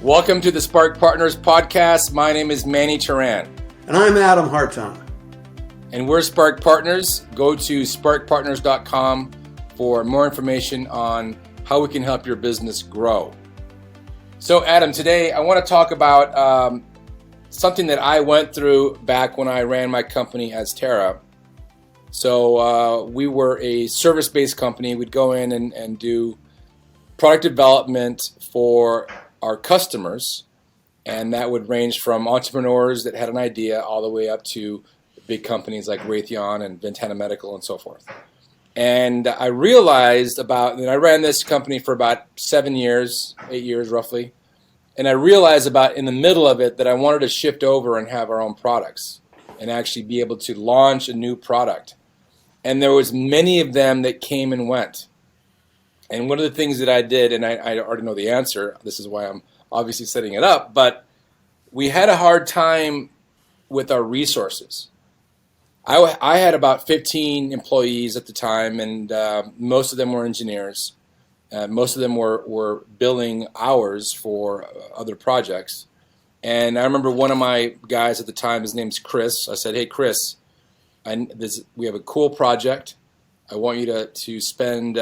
Welcome to the Spark Partners podcast. My name is Manny Turan. And I'm Adam Hartung. And we're Spark Partners. Go to sparkpartners.com for more information on how we can help your business grow. So Adam, today I want to talk about something that I went through back when I ran my company as Terra. So we were a service-based company. We'd go in and do product development for our customers, and that would range from entrepreneurs that had an idea all the way up to big companies like Raytheon and Ventana Medical and so forth. And I realized and I ran this company for about 8 years roughly, and I realized about in the middle of it that I wanted to shift over and have our own products and actually be able to launch a new product. And there was many of them that came and went. And one of the things that I did, and I already know the answer, this is why I'm obviously setting it up, but we had a hard time with our resources. I had about 15 employees at the time, and most of them were engineers. Most of them were billing hours for other projects. And I remember one of my guys at the time, his name's Chris. I said, hey, Chris, we have a cool project. I want you to spend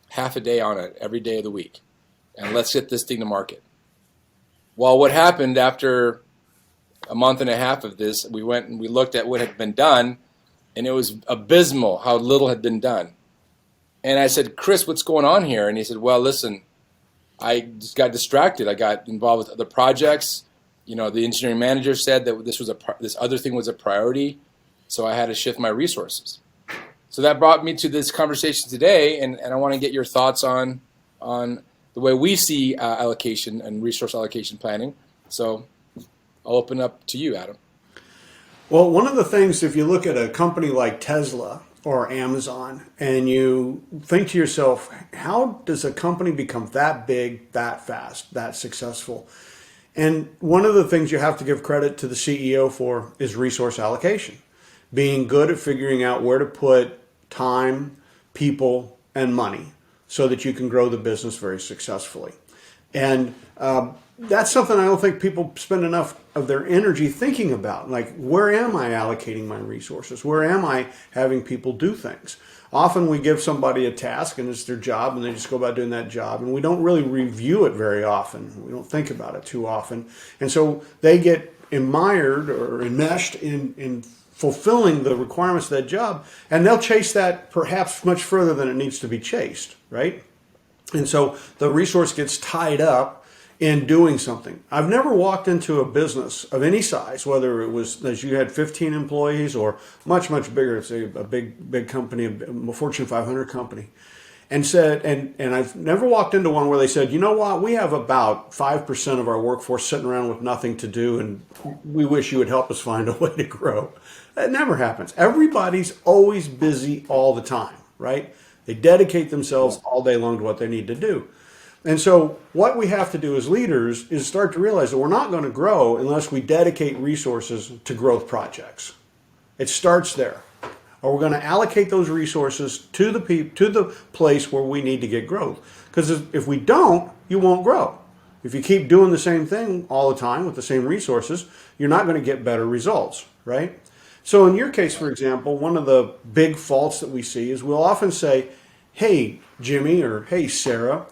half a day on it every day of the week, and let's get this thing to market. Well, what happened after a month and a half of this, we went and we looked at what had been done, and it was abysmal how little had been done. And I said, Chris, what's going on here? And he said, well, listen, I just got distracted. I got involved with other projects. You know, the engineering manager said that this other thing was a priority, so I had to shift my resources. So that brought me to this conversation today, and I want to get your thoughts on the way we see allocation and resource allocation planning. So I'll open up to you, Adam. Well, one of the things, if you look at a company like Tesla or Amazon, and you think to yourself, how does a company become that big, that fast, that successful? And one of the things you have to give credit to the CEO for is resource allocation. Being good at figuring out where to put time, people, and money so that you can grow the business very successfully. And that's something I don't think people spend enough of their energy thinking about. Like, where am I allocating my resources? Where am I having people do things? Often we give somebody a task and it's their job and they just go about doing that job, and we don't really review it very often. We don't think about it too often. And so they get mired or enmeshed in fulfilling the requirements of that job, and they'll chase that perhaps much further than it needs to be chased, right? And so the resource gets tied up in doing something. I've never walked into a business of any size, whether it was as you had 15 employees or much, much bigger, say a big company, a Fortune 500 company, and said, and I've never walked into one where they said, you know what, we have about 5% of our workforce sitting around with nothing to do, and we wish you would help us find a way to grow. That never happens. Everybody's always busy all the time, right? They dedicate themselves all day long to what they need to do. And so what we have to do as leaders is start to realize that we're not going to grow unless we dedicate resources to growth projects. It starts there. Or we're going to allocate those resources to the place where we need to get growth. Because if we don't, you won't grow. If you keep doing the same thing all the time with the same resources, you're not going to get better results, right? So in your case, for example, one of the big faults that we see is we'll often say, hey, Jimmy, or hey, Sarah,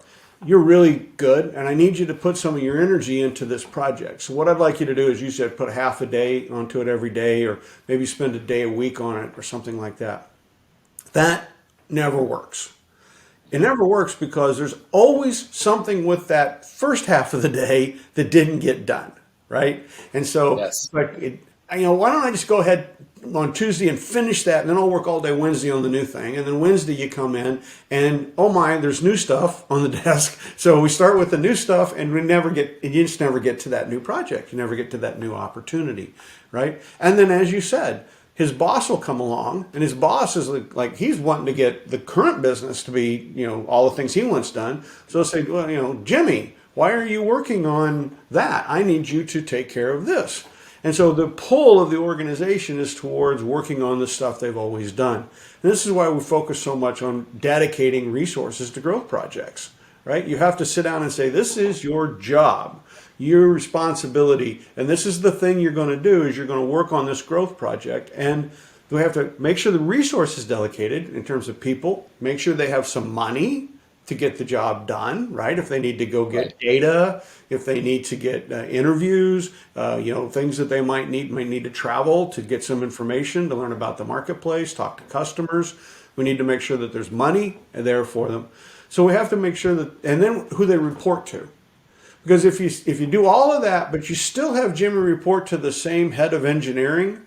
you're really good, and I need you to put some of your energy into this project. So what I'd like you to do is you said put half a day onto it every day, or maybe spend a day a week on it, or something like that. That never works. It never works because there's always something with that first half of the day that didn't get done, right? And so, yes. Why don't I just go ahead on Tuesday and finish that, and then I'll work all day Wednesday on the new thing. And then Wednesday you come in and, oh my, there's new stuff on the desk. So we start with the new stuff, and you just never get to that new project. You never get to that new opportunity, right? And then, as you said, his boss will come along, and his boss is like he's wanting to get the current business to be, all the things he wants done. So he'll say, well, Jimmy, why are you working on that? I need you to take care of this. And so the pull of the organization is towards working on the stuff they've always done. And this is why we focus so much on dedicating resources to growth projects, right? You have to sit down and say, this is your job, your responsibility, and this is the thing you're going to do is you're going to work on this growth project. And we have to make sure the resource is delegated in terms of people, make sure they have some money to get the job done, right? If they need to go get data, if they need to get interviews, things that they might need to travel to get some information, to learn about the marketplace, talk to customers. We need to make sure that there's money there for them. So we have to make sure that, and then who they report to. Because if you do all of that, but you still have Jimmy report to the same head of engineering,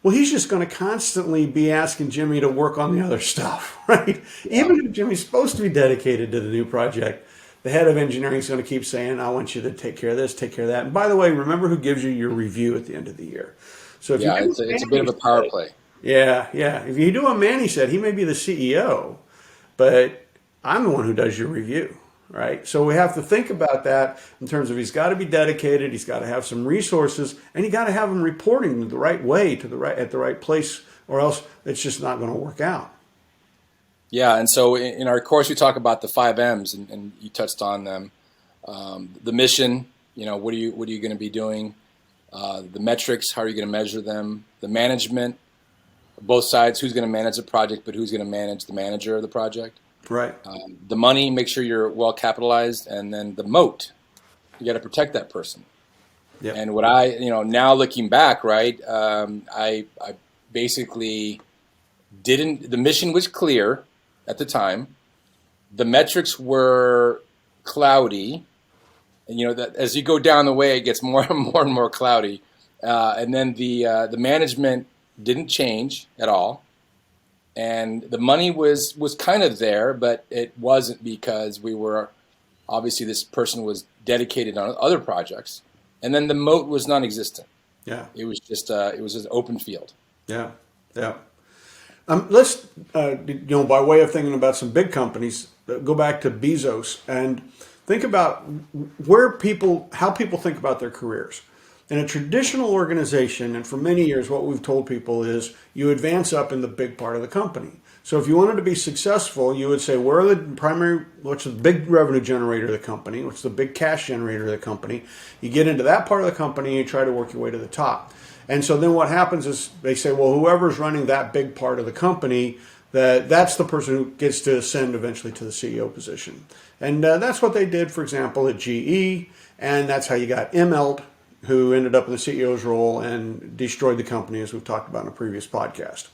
well, he's just going to constantly be asking Jimmy to work on the other stuff, right? Yeah. Even if Jimmy's supposed to be dedicated to the new project, the head of engineering is going to keep saying, I want you to take care of this, take care of that. And by the way, remember who gives you your review at the end of the year. So if it's a bit of a power play. Yeah. If you do what Manny said, he may be the CEO, but I'm the one who does your review. Right. So we have to think about that in terms of he's got to be dedicated. He's got to have some resources, and you got to have him reporting the right way at the right place, or else it's just not going to work out. Yeah. And so in our course, we talk about the 5 M's, and you touched on them. The mission, what are you going to be doing? The metrics, how are you going to measure them? The management, both sides, who's going to manage the project, but who's going to manage the manager of the project? Right. The money, make sure you're well capitalized, and then the moat, you got to protect that person. Yeah. And what now looking back, right, I basically didn't. The mission was clear at the time. The metrics were cloudy, and that as you go down the way, it gets more and more cloudy. And then the management didn't change at all. And the money was kind of there, but it wasn't because we were obviously this person was dedicated on other projects, and then the moat was non-existent. Yeah, it was just an open field. Yeah. Let's by way of thinking about some big companies, go back to Bezos and think about how people think about their careers. In a traditional organization, and for many years, what we've told people is you advance up in the big part of the company. So if you wanted to be successful, you would say, what's the big revenue generator of the company? What's the big cash generator of the company? You get into that part of the company and you try to work your way to the top. And so then what happens is they say, well, whoever's running that big part of the company, that's the person who gets to ascend eventually to the CEO position. And that's what they did, for example, at GE. And that's how you got Immelt, who ended up in the CEO's role and destroyed the company, as we've talked about in a previous podcast.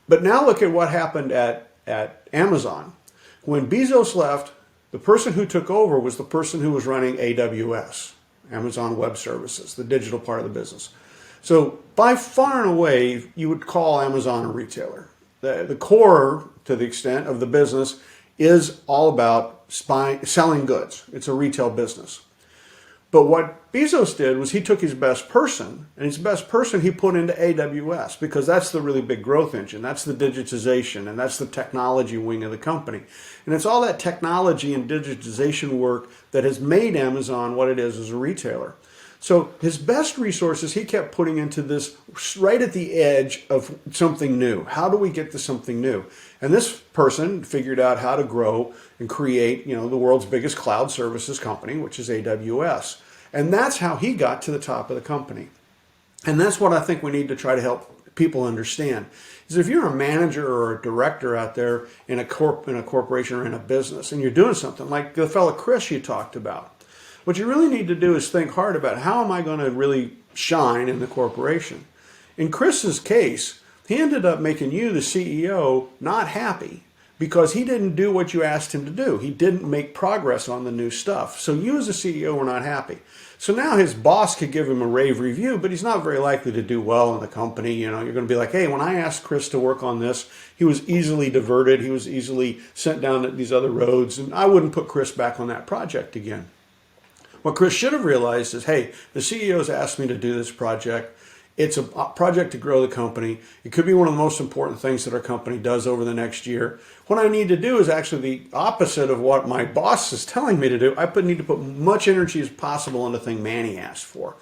But now look at what happened at Amazon. When Bezos left, the person who took over was the person who was running AWS, Amazon Web Services, the digital part of the business. So by far and away, you would call Amazon a retailer. The core, to the extent of the business, is all about selling goods. It's a retail business. But what Bezos did was he took his best person, and his best person he put into AWS, because that's the really big growth engine. That's the digitization, and that's the technology wing of the company. And it's all that technology and digitization work that has made Amazon what it is as a retailer. So his best resources he kept putting into this right at the edge of something new. How do we get to something new? And this person figured out how to grow and create, the world's biggest cloud services company, which is AWS. And that's how he got to the top of the company. And that's what I think we need to try to help people understand. Is if you're a manager or a director out there in a corporation or in a business, and you're doing something like the fellow Chris you talked about, what you really need to do is think hard about how am I going to really shine in the corporation. In Chris's case, he ended up making you, the CEO, not happy because he didn't do what you asked him to do. He didn't make progress on the new stuff. So you as a CEO were not happy. So now his boss could give him a rave review, but he's not very likely to do well in the company. You're going to be like, hey, when I asked Chris to work on this, he was easily diverted. He was easily sent down these other roads, and I wouldn't put Chris back on that project again. What Chris should have realized is, hey, the CEO's asked me to do this project. It's a project to grow the company. It could be one of the most important things that our company does over the next year. What I need to do is actually the opposite of what my boss is telling me to do. I need to put much energy as possible on the thing Manny asked for.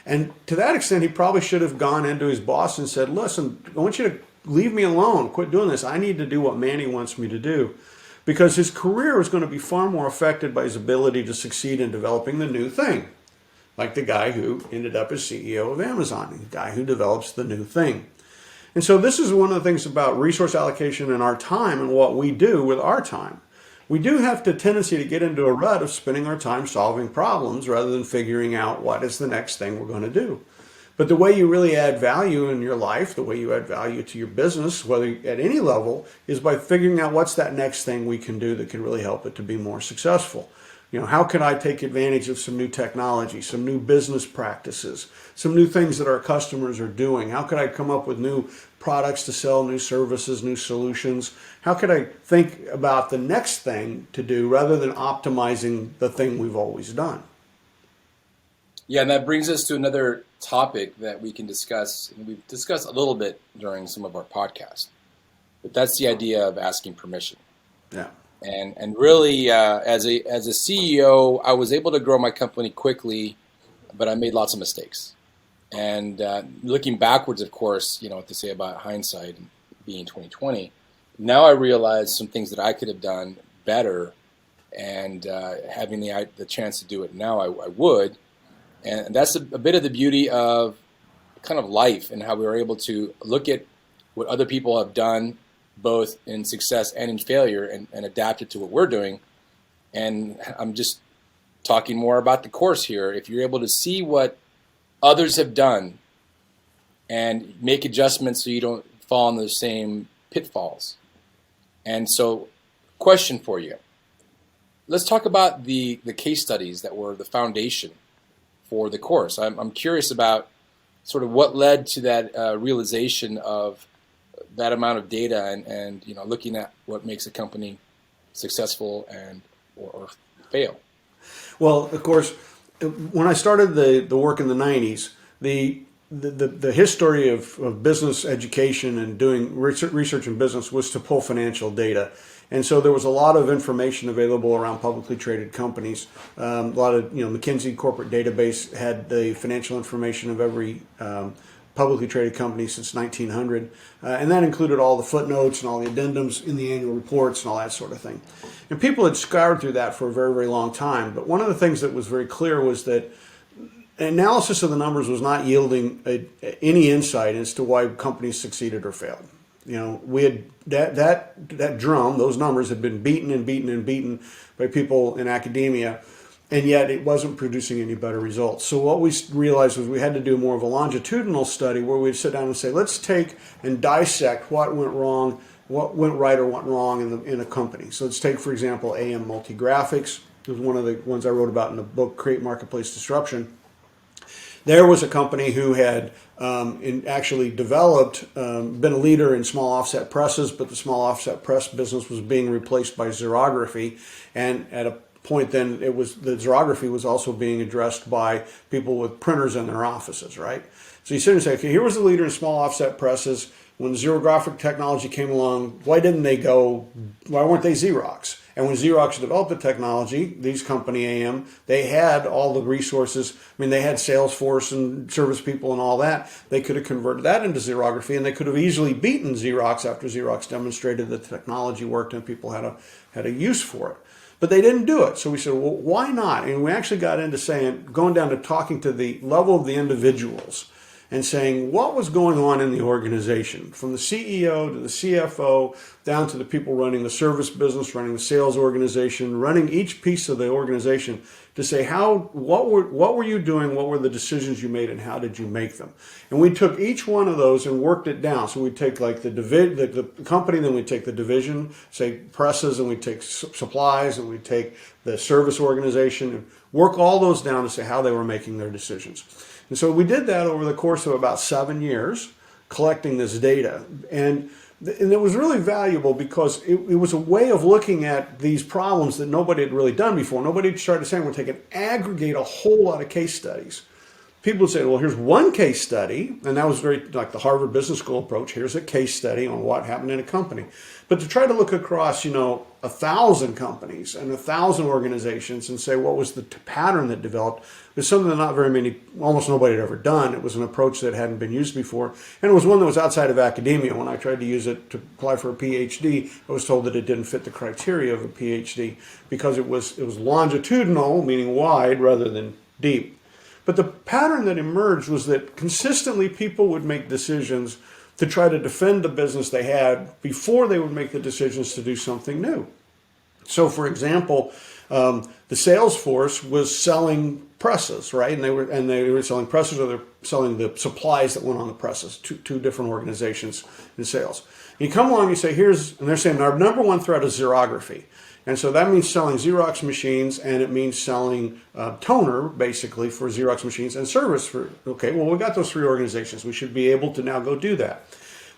And to that extent, he probably should have gone into his boss and said, listen, I want you to leave me alone. Quit doing this. I need to do what Manny wants me to do. because his career was going to be far more affected by his ability to succeed in developing the new thing. Like the guy who ended up as CEO of Amazon, the guy who develops the new thing. And so this is one of the things about resource allocation in our time and what we do with our time. We do have the tendency to get into a rut of spending our time solving problems rather than figuring out what is the next thing we're going to do. But the way you really add value in your life, the way you add value to your business, whether at any level, is by figuring out what's that next thing we can do that can really help it to be more successful. How can I take advantage of some new technology, some new business practices, some new things that our customers are doing? How could I come up with new products to sell, new services, new solutions? How could I think about the next thing to do rather than optimizing the thing we've always done? Yeah, and that brings us to another topic that we can discuss, and we've discussed a little bit during some of our podcasts. But that's the idea of asking permission. Yeah. And really, as a CEO, I was able to grow my company quickly, but I made lots of mistakes. And looking backwards, of course, what to say about hindsight being 2020. Now I realize some things that I could have done better, and having the chance to do it now, I would. And that's a bit of the beauty of kind of life and how we were able to look at what other people have done, both in success and in failure, and adapt it to what we're doing. And I'm just talking more about the course here. If you're able to see what others have done and make adjustments so you don't fall in the same pitfalls. And so, question for you. Let's talk about the case studies that were the foundation for the course. I'm curious about sort of what led to that realization of that amount of data and looking at what makes a company successful and or fail. Well, of course, when I started the work in the 90s, the history of business education and doing research in business was to pull financial data. And so there was a lot of information available around publicly traded companies. A lot of, McKinsey corporate database had the financial information of every publicly traded company since 1900. And that included all the footnotes and all the addendums in the annual reports and all that sort of thing. And people had scoured through that for a very, very long time. But one of the things that was very clear was that analysis of the numbers was not yielding any insight as to why companies succeeded or failed. We had that drum, those numbers had been beaten and beaten and beaten by people in academia, and yet it wasn't producing any better results. So what we realized was we had to do more of a longitudinal study where we'd sit down and say, let's take and dissect what went wrong, what went right or went wrong in a company. So let's take, for example, AM Multigraphics. It was one of the ones I wrote about in the book, Create Marketplace Disruption. There was a company who had actually developed, been a leader in small offset presses, but the small offset press business was being replaced by xerography. And at a point then, the xerography was also being addressed by people with printers in their offices, right? So you sit and say, okay, here was the leader in small offset presses. When xerographic technology came along, why weren't they Xerox? And when Xerox developed the technology, these company AM, they had all the resources. I mean, they had Salesforce and service people and all that. They could have converted that into xerography, and they could have easily beaten Xerox after Xerox demonstrated that the technology worked and people had a use for it. But they didn't do it. So we said, well, why not? And we actually got into going down to talking to the level of the individuals and saying what was going on in the organization, from the CEO to the CFO, down to the people running the service business, running the sales organization, running each piece of the organization, to say what were you doing, what were the decisions you made, and how did you make them? And we took each one of those and worked it down. So we'd take like the company, then we'd take the division, say presses, and we'd take supplies, and we'd take the service organization, and work all those down to say how they were making their decisions. And so we did that over the course of about 7 years, collecting this data. And it was really valuable because it was a way of looking at these problems that nobody had really done before. Nobody had started saying, we're taking aggregate a whole lot of case studies people would say, well, here's one case study, and that was very like the Harvard Business School approach. Here's a case study on what happened in a company. But to try to look across, 1,000 companies and 1,000 organizations and say what was the pattern that developed was something that not very many, almost nobody had ever done. It was an approach that hadn't been used before, and it was one that was outside of academia. When I tried to use it to apply for a PhD, I was told that it didn't fit the criteria of a PhD because it was longitudinal, meaning wide, rather than deep. But the pattern that emerged was that consistently people would make decisions to try to defend the business they had before they would make the decisions to do something new. So, for example, the sales force was selling presses, right? And they were selling presses, or they're selling the supplies that went on the presses. Two different organizations in sales. And you come along, and you say, and they're saying our number one threat is xerography. And so that means selling Xerox machines, and it means selling toner, basically, for Xerox machines, and service for, okay, well, we got those three organizations. We should be able to now go do that.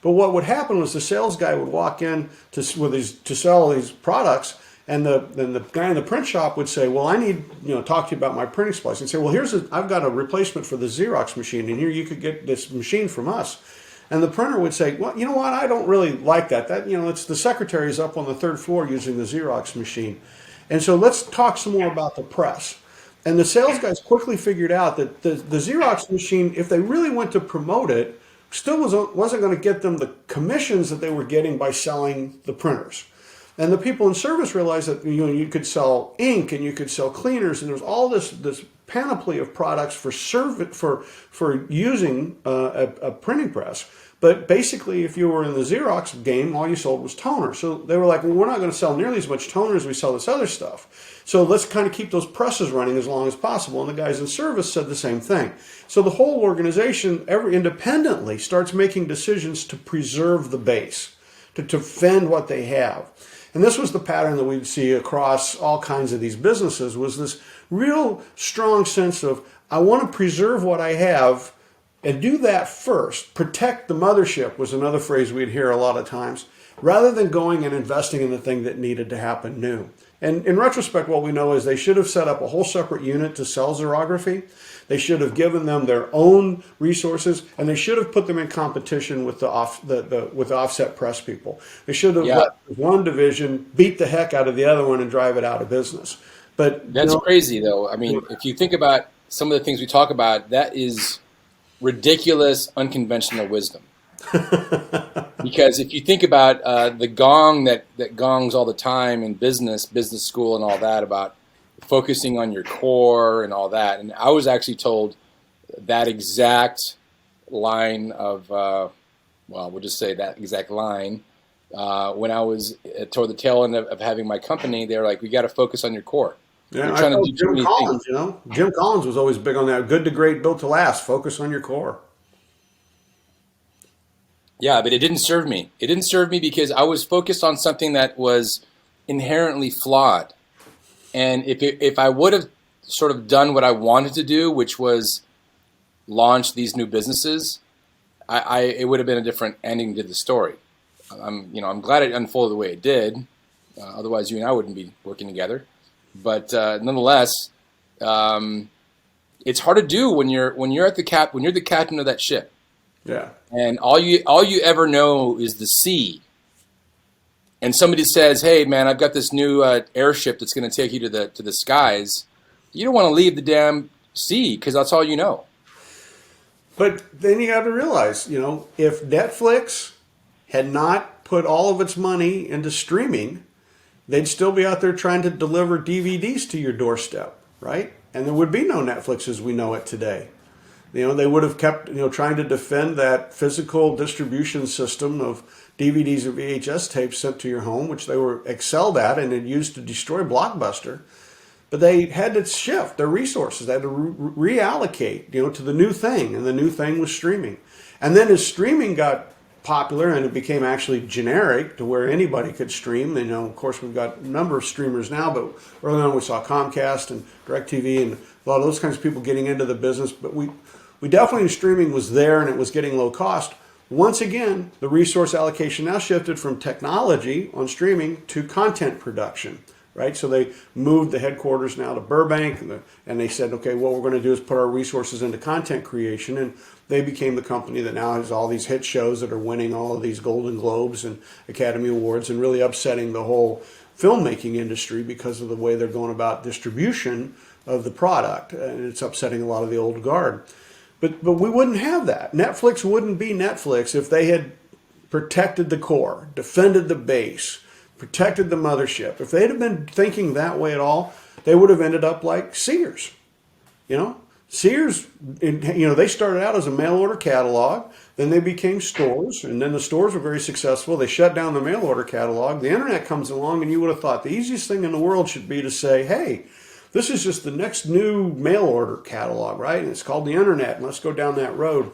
But what would happen was the sales guy would walk in to sell these products, and then the guy in the print shop would say, well, I need, talk to you about my printing supplies. And say, well, I've got a replacement for the Xerox machine, and here you could get this machine from us. And the printer would say, well, you know what, I don't really like that. It's the secretary's up on the third floor using the Xerox machine. And so let's talk some more about the press. And the sales guys quickly figured out that the Xerox machine, if they really went to promote it, still wasn't going to get them the commissions that they were getting by selling the printers. And the people in service realized that you could sell ink and you could sell cleaners, and there was all this panoply of products for using a printing press. But basically, if you were in the Xerox game, all you sold was toner. So they were like, well, we're not going to sell nearly as much toner as we sell this other stuff. So let's kind of keep those presses running as long as possible. And the guys in service said the same thing. So the whole organization, independently, starts making decisions to preserve the base, to defend what they have. And this was the pattern that we'd see across all kinds of these businesses, was this real strong sense of, I want to preserve what I have and do that first. Protect the mothership was another phrase we'd hear a lot of times, rather than going and investing in the thing that needed to happen new. And in retrospect, what we know is they should have set up a whole separate unit to sell xerography. They should have given them their own resources, and they should have put them in competition with the offset press people. They should have let one division beat the heck out of the other one and drive it out of business. But that's crazy, though. I mean, if you think about some of the things we talk about, that is ridiculous, unconventional wisdom. Because if you think about the gong that gongs all the time in business school and all that, about focusing on your core and all that, and I was actually told that exact line of, we'll just say that exact line, when I was toward the tail end of having my company. They were like, we got to focus on your core. Yeah, I told Jim Collins, Jim Collins was always big on that. Good to great, built to last. Focus on your core. Yeah, but it didn't serve me. It didn't serve me because I was focused on something that was inherently flawed. And if I would have sort of done what I wanted to do, which was launch these new businesses, it would have been a different ending to the story. I'm glad it unfolded the way it did. Otherwise, you and I wouldn't be working together. But nonetheless, it's hard to do when you're the captain of that ship. Yeah. And all you ever know is the sea. And somebody says, "Hey, man, I've got this new airship that's going to take you to the skies." You don't want to leave the damn sea because that's all you know. But then you got to realize, if Netflix had not put all of its money into streaming, they'd still be out there trying to deliver DVDs to your doorstep, right? And there would be no Netflix as we know it today. They would have kept, trying to defend that physical distribution system of DVDs or VHS tapes sent to your home, which they were excelled at and had used to destroy Blockbuster. But they had to shift their resources. They had to reallocate, to the new thing, and the new thing was streaming. And then as streaming got popular and it became actually generic to where anybody could stream, and of course we've got a number of streamers now, but early on we saw Comcast and DirecTV and a lot of those kinds of people getting into the business. But we definitely, streaming was there and it was getting low cost. Once again, the resource allocation now shifted from technology on streaming to content production. right? So they moved the headquarters now to Burbank, and they said, okay, what we're going to do is put our resources into content creation, and they became the company that now has all these hit shows that are winning all of these Golden Globes and Academy Awards and really upsetting the whole filmmaking industry because of the way they're going about distribution of the product, and it's upsetting a lot of the old guard. But we wouldn't have that. Netflix wouldn't be Netflix if they had protected the core, defended the base, protected the mothership. If they'd have been thinking that way at all, they would have ended up like Sears. Sears, they started out as a mail order catalog, then they became stores, and then the stores were very successful. They shut down the mail order catalog. The internet comes along, and you would have thought the easiest thing in the world should be to say, hey, this is just the next new mail order catalog, right? And it's called the internet, and let's go down that road.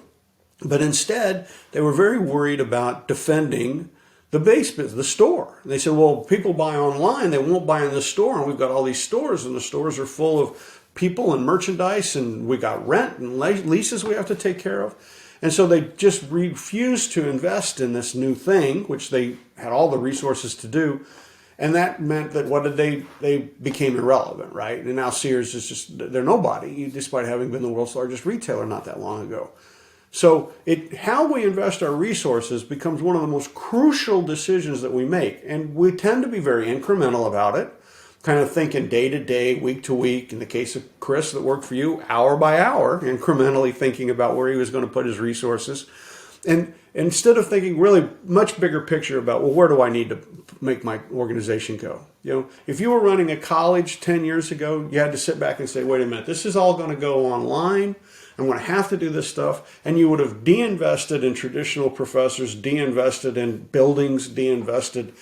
But instead, they were very worried about defending the base business, the store. They said, well, people buy online, they won't buy in the store, and we've got all these stores, and the stores are full of people and merchandise, and we got rent and leases we have to take care of. And so they just refused to invest in this new thing, which they had all the resources to do. And that meant that they became irrelevant, right? And now Sears is they're nobody, despite having been the world's largest retailer not that long ago. So how we invest our resources becomes one of the most crucial decisions that we make. And we tend to be very incremental about it, kind of thinking day to day, week to week. In the case of Chris that worked for you, hour by hour, incrementally thinking about where he was going to put his resources. And instead of thinking really much bigger picture about, well, where do I need to make my organization go? If you were running a college 10 years ago, you had to sit back and say, wait a minute, this is all going to go online. I'm going to have to do this stuff. And you would have de-invested in traditional professors, de-invested in buildings, de-invested,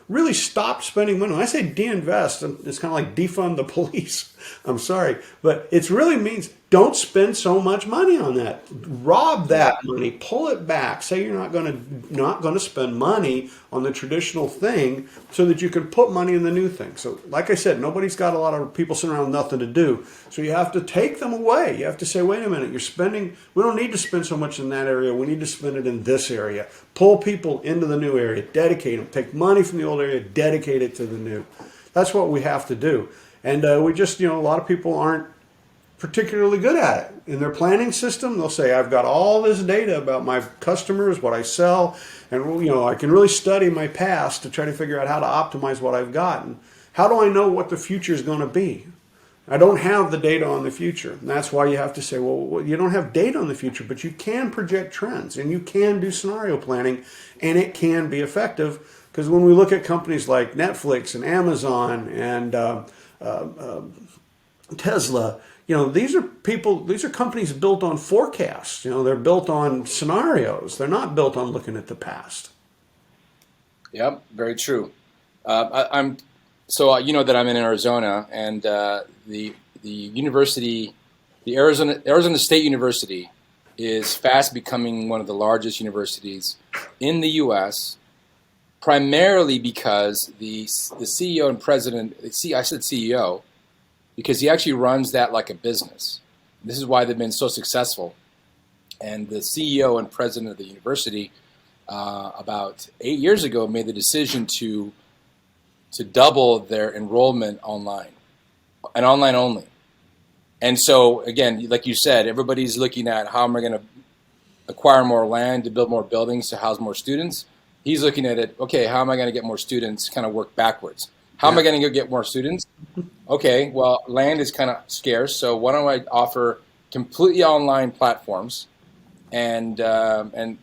really stopped spending money. When I say de-invest, it's kind of like defund the police. I'm sorry, but it really means don't spend so much money on that. Rob that money, pull it back. Say you're not going to spend money on the traditional thing so that you can put money in the new thing. So like I said, nobody's got a lot of people sitting around with nothing to do. So you have to take them away. You have to say, wait a minute, we don't need to spend so much in that area. We need to spend it in this area. Pull people into the new area, dedicate them, take money from the old area, dedicate it to the new. That's what we have to do. And a lot of people aren't particularly good at it. In their planning system, they'll say, I've got all this data about my customers, what I sell, and I can really study my past to try to figure out how to optimize what I've gotten. How do I know what the future is going to be? I don't have the data on the future. And that's why you have to say, well, you don't have data on the future, but you can project trends, and you can do scenario planning, and it can be effective. Because when we look at companies like Netflix and Amazon and Tesla, these are companies built on forecasts. They're built on scenarios. They're not built on looking at the past. Yep, very true. That I'm in Arizona, and the university, the Arizona State University, is fast becoming one of the largest universities in the U.S. Primarily because the CEO and president, I said CEO, because he actually runs that like a business. This is why they've been so successful. And the CEO and president of the university, about 8 years ago, made the decision to double their enrollment online, and online only. And so, again, like you said, everybody's looking at how am I going to acquire more land to build more buildings to house more students. He's looking at it, okay, how am I going to get more students, kind of work backwards. How am I going to get more students? Okay, well, land is kind of scarce, so why don't I offer completely online platforms, and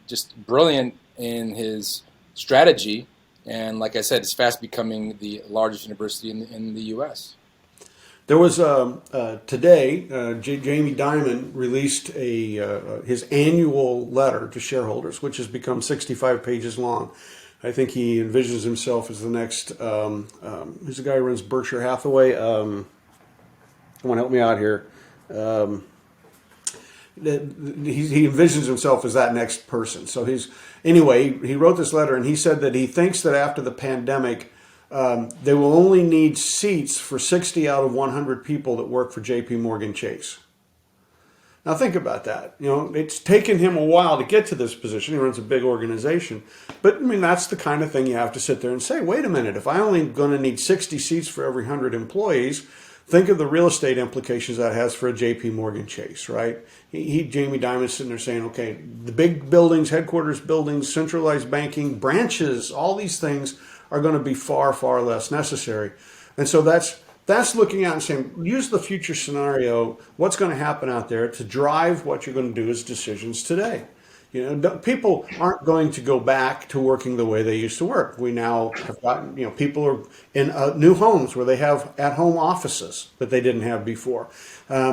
just brilliant in his strategy. And like I said, it's fast becoming the largest university in the U.S. There was today, Jamie Dimon released his annual letter to shareholders, which has become 65 pages long. I think he envisions himself as the next, who's the guy who runs Berkshire Hathaway? Come on, help me out here. He envisions himself as that next person. So he wrote this letter, and he said that he thinks that after the pandemic, they will only need seats for 60 out of 100 people that work for JP Morgan Chase. Now think about that. It's taken him a while to get to this position. He runs a big organization. But, that's the kind of thing you have to sit there and say, wait a minute, if I only going to need 60 seats for every 100 employees, think of the real estate implications that has for a JP Morgan Chase, right? Jamie Dimon's sitting there saying, okay, the big buildings, headquarters buildings, centralized banking, branches, all these things are going to be far, far less necessary. And so that's looking out and saying, use the future scenario, what's going to happen out there to drive what you're going to do as decisions today. People aren't going to go back to working the way they used to work. We now have gotten, people are in new homes where they have at-home offices that they didn't have before.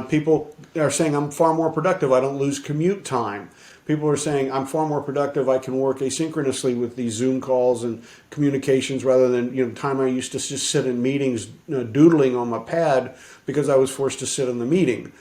People are saying, I'm far more productive. I don't lose commute time. People are saying, I'm far more productive. I can work asynchronously with these Zoom calls and communications rather than, time I used to just sit in meetings doodling on my pad because I was forced to sit in the meeting.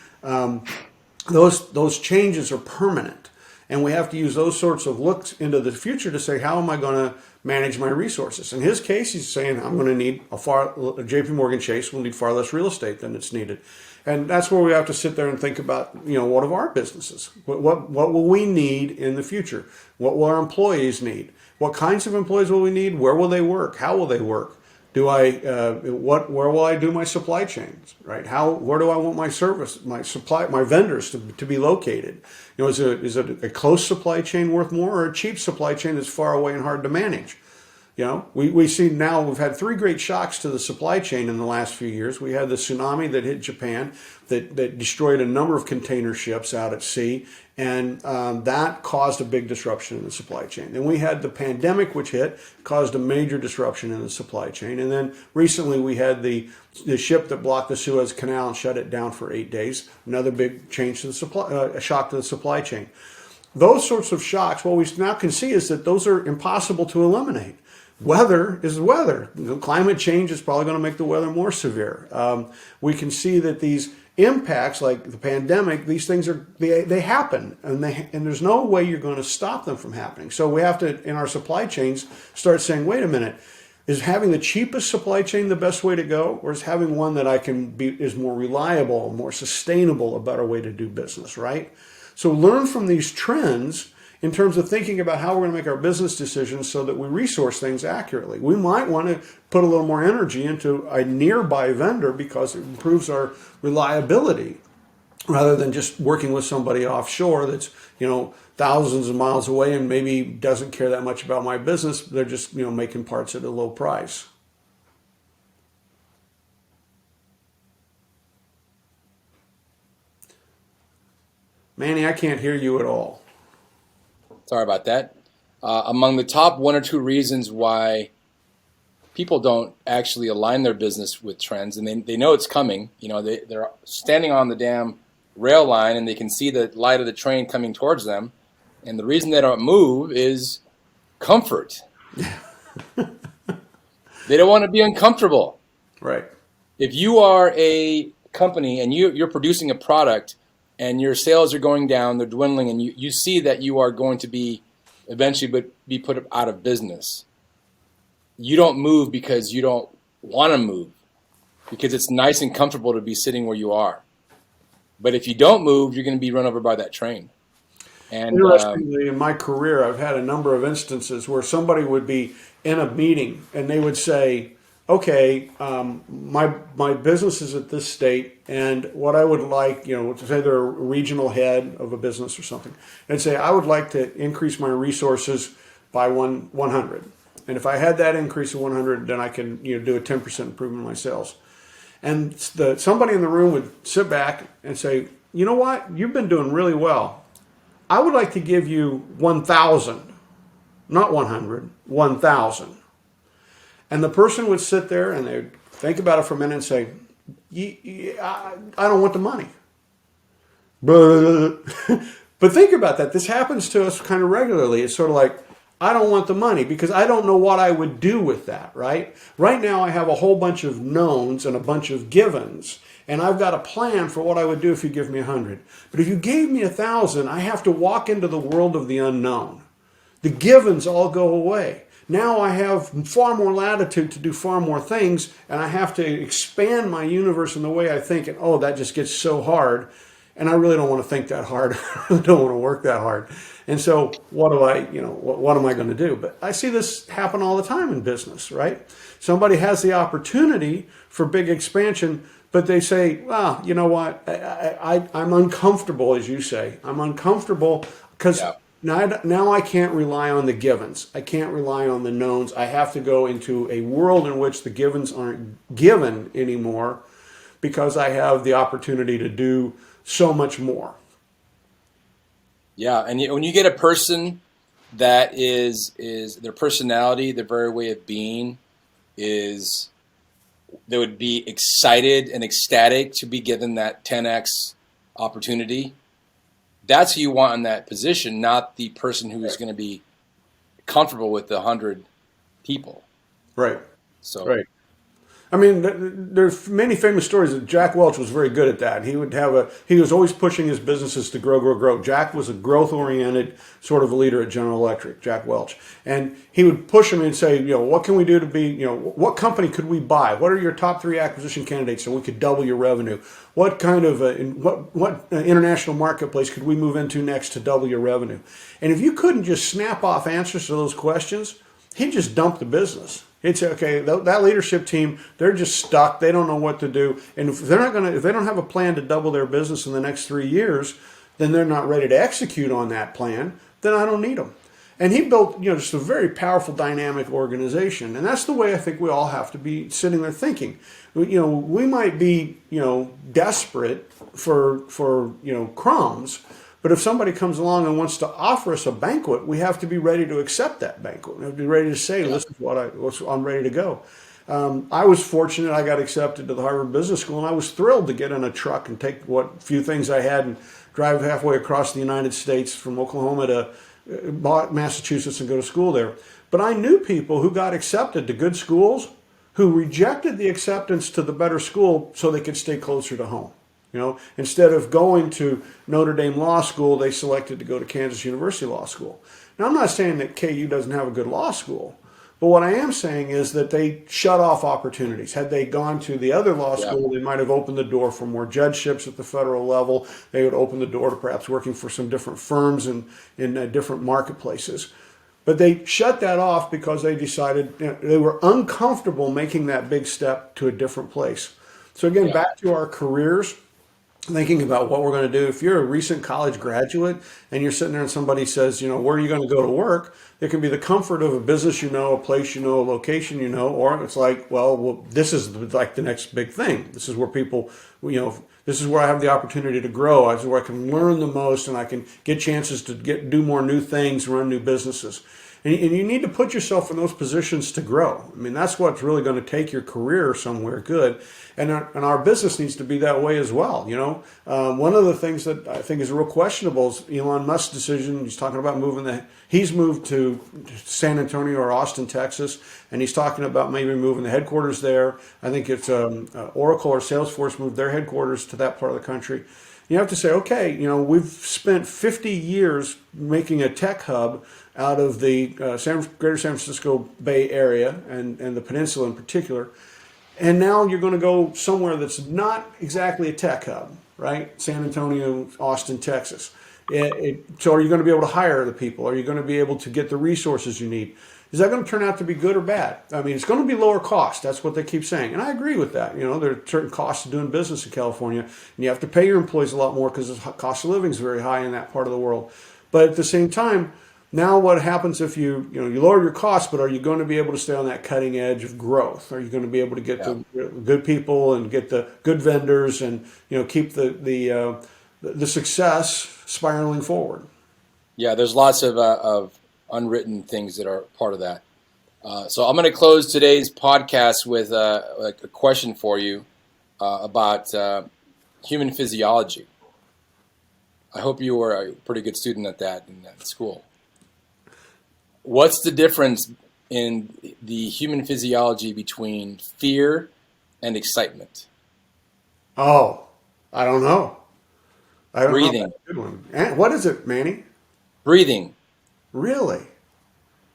Those changes are permanent. And we have to use those sorts of looks into the future to say, how am I going to manage my resources? In his case, he's saying, I'm going to need JP Morgan Chase will need far less real estate than it's needed. And that's where we have to sit there and think about, what of our businesses? What will we need in the future? What will our employees need? What kinds of employees will we need? Where will they work? How will they work? Where will I do my supply chains, right? Where do I want my vendors to be located? Is it a close supply chain worth more or a cheap supply chain that's far away and hard to manage? We see now we've had 3 great shocks to the supply chain in the last few years. We had the tsunami that hit Japan that destroyed a number of container ships out at sea, and that caused a big disruption in the supply chain. Then we had the pandemic, which caused a major disruption in the supply chain. And then recently we had the ship that blocked the Suez Canal and shut it down for 8 days. Another big change to the shock to the supply chain. Those sorts of shocks, what we now can see is that those are impossible to eliminate. Weather is weather. Climate change is probably going to make the weather more severe. We can see that these impacts, like the pandemic, these things they happen, and there's no way you're going to stop them from happening. So we have to, in our supply chains, start saying, wait a minute, is having the cheapest supply chain the best way to go, or is having one that is more reliable, more sustainable, a better way to do business, right? So learn from these trends in terms of thinking about how we're going to make our business decisions so that we resource things accurately. We might want to put a little more energy into a nearby vendor because it improves our reliability rather than just working with somebody offshore that's, thousands of miles away and maybe doesn't care that much about my business. They're just, making parts at a low price. Manny, I can't hear you at all. Sorry about that. Among the top 1 or 2 reasons why people don't actually align their business with trends, and they know it's coming. They're standing on the damn rail line and they can see the light of the train coming towards them. And the reason they don't move is comfort. They don't want to be uncomfortable. Right. If you are a company and you're producing a product and your sales are going down, they're dwindling, and you see that you are going to be eventually be put out of business, you don't move because you don't want to move, because it's nice and comfortable to be sitting where you are. But if you don't move, you're going to be run over by that train. And interestingly, in my career, I've had a number of instances where somebody would be in a meeting and they would say, okay, my business is at this state, and what I would like, to say they're a regional head of a business or something, and say, I would like to increase my resources by 100. And if I had that increase of 100, then I can do a 10% improvement in my sales. And somebody in the room would sit back and say, you know what, you've been doing really well. I would like to give you 1,000, not 100, 1,000. And the person would sit there and they'd think about it for a minute and say, I don't want the money. But think about that. This happens to us kind of regularly. It's sort of like, I don't want the money because I don't know what I would do with that, right? Right now I have a whole bunch of knowns and a bunch of givens, and I've got a plan for what I would do if you give me 100. But if you gave me 1,000, I have to walk into the world of the unknown. The givens all go away. Now I have far more latitude to do far more things, and I have to expand my universe in the way I think, and that just gets so hard. and I really don't want to think that hard. I really don't want to work that hard. And so what do I, what am I going to do? But I see this happen all the time in business, right? Somebody has the opportunity for big expansion, but they say, well, you know what? I'm uncomfortable, as you say. I'm uncomfortable because now I can't rely on the givens. I can't rely on the knowns. I have to go into a world in which the givens aren't given anymore because I have the opportunity to do so much more. Yeah, and when you get a person that is their personality, their very way of being is they would be excited and ecstatic to be given that 10x opportunity. That's who you want in that position, not the person who is going to be comfortable with the 100 people. Right. So right. I mean, there's many famous stories that Jack Welch was very good at that. He was always pushing his businesses to grow, grow, grow. Jack was a growth-oriented sort of a leader at General Electric, Jack Welch. And he would push them and say, what can we do to be, what company could we buy? What are your top 3 acquisition candidates so we could double your revenue? What kind of, what international marketplace could we move into next to double your revenue? And if you couldn't just snap off answers to those questions, he'd just dump the business. It's okay. That leadership team, they're just stuck. They don't know what to do. And if they don't have a plan to double their business in the next 3 years, then they're not ready to execute on that plan. Then I don't need them. And he built, just a very powerful, dynamic organization. And that's the way I think we all have to be sitting there thinking. We might be, desperate for crumbs. But if somebody comes along and wants to offer us a banquet, we have to be ready to accept that banquet. We have to be ready to say, "This is I'm ready to go." I was fortunate; I got accepted to the Harvard Business School, and I was thrilled to get in a truck and take what few things I had and drive halfway across the United States from Oklahoma to Massachusetts and go to school there. But I knew people who got accepted to good schools who rejected the acceptance to the better school so they could stay closer to home. Instead of going to Notre Dame Law School, they selected to go to Kansas University Law School. Now, I'm not saying that KU doesn't have a good law school, but what I am saying is that they shut off opportunities. Had they gone to the other law school, they might have opened the door for more judgeships at the federal level. They would open the door to perhaps working for some different firms in different marketplaces. But they shut that off because they decided they were uncomfortable making that big step to a different place. So again, back to our careers. Thinking about what we're going to do. If you're a recent college graduate and you're sitting there and somebody says, where are you going to go to work? It can be the comfort of a business, a place, a location, or it's like, well, this is like the next big thing. This is where people, this is where I have the opportunity to grow. This is where I can learn the most and I can get chances to do more new things, run new businesses. And you need to put yourself in those positions to grow. I mean, that's what's really going to take your career somewhere good. And our business needs to be that way as well. One of the things that I think is real questionable is Elon Musk's decision. He's talking about he's moved to San Antonio or Austin, Texas, and he's talking about maybe moving the headquarters there. I think it's Oracle or Salesforce moved their headquarters to that part of the country. You have to say, okay, we've spent 50 years making a tech hub out of the greater San Francisco Bay Area and the peninsula in particular. And now you're going to go somewhere that's not exactly a tech hub, right? San Antonio, Austin, Texas. So are you going to be able to hire the people? Are you going to be able to get the resources you need? Is that going to turn out to be good or bad? I mean, it's going to be lower cost. That's what they keep saying. And I agree with that. There are certain costs of doing business in California, and you have to pay your employees a lot more because the cost of living is very high in that part of the world. But at the same time, now what happens if you lower your costs, but are you going to be able to stay on that cutting edge of growth? Are you going to be able to get the good people and get the good vendors and keep the success spiraling forward? Yeah, there's lots of unwritten things that are part of that. So I'm going to close today's podcast with a question for you about human physiology. I hope you were a pretty good student at that in school. What's the difference in the human physiology between fear and excitement? Oh, I don't know. Breathing. That's a good one. What is it, Manny? Breathing. Really?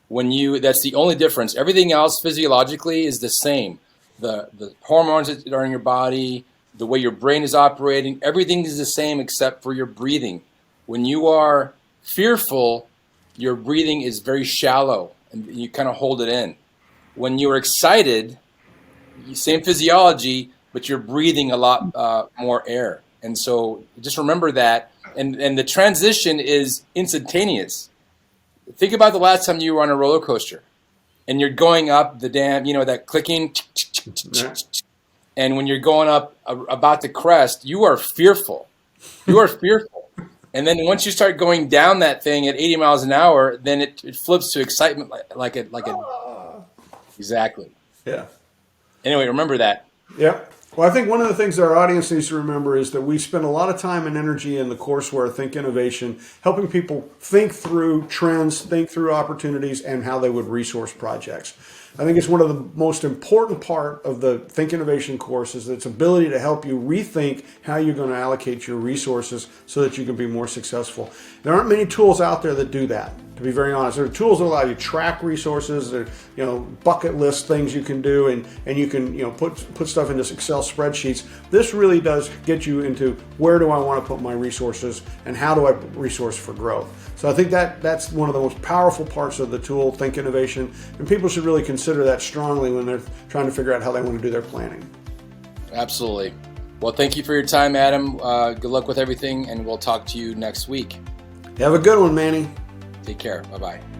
That's the only difference. Everything else physiologically is the same. The hormones that are in your body, the way your brain is operating. Everything is the same except for your breathing. When you are fearful, your breathing is very shallow and you kind of hold it in. When you're excited, same physiology, but you're breathing a lot more air. And so just remember that. And the transition is instantaneous. Think about the last time you were on a roller coaster and you're going up the damn, that clicking. And when you're going up about to crest, you are fearful. You are fearful. And then once you start going down that thing at 80 miles an hour, then it flips to excitement exactly. Yeah. Anyway, remember that. Yep. Well, I think one of the things our audience needs to remember is that we spend a lot of time and energy in the courseware Think Innovation, helping people think through trends, think through opportunities, and how they would resource projects. I think it's one of the most important part of the Think Innovation course is its ability to help you rethink how you're going to allocate your resources so that you can be more successful. There aren't many tools out there that do that, to be very honest. There are tools that allow you to track resources, there are, bucket list things you can do, and you can, put stuff into Excel spreadsheets. This really does get you into where do I want to put my resources and how do I resource for growth. So I think that's one of the most powerful parts of the tool, Think Innovation, and people should really consider that strongly when they're trying to figure out how they want to do their planning. Absolutely. Well, thank you for your time, Adam. Good luck with everything, and we'll talk to you next week. Have a good one, Manny. Take care. Bye-bye.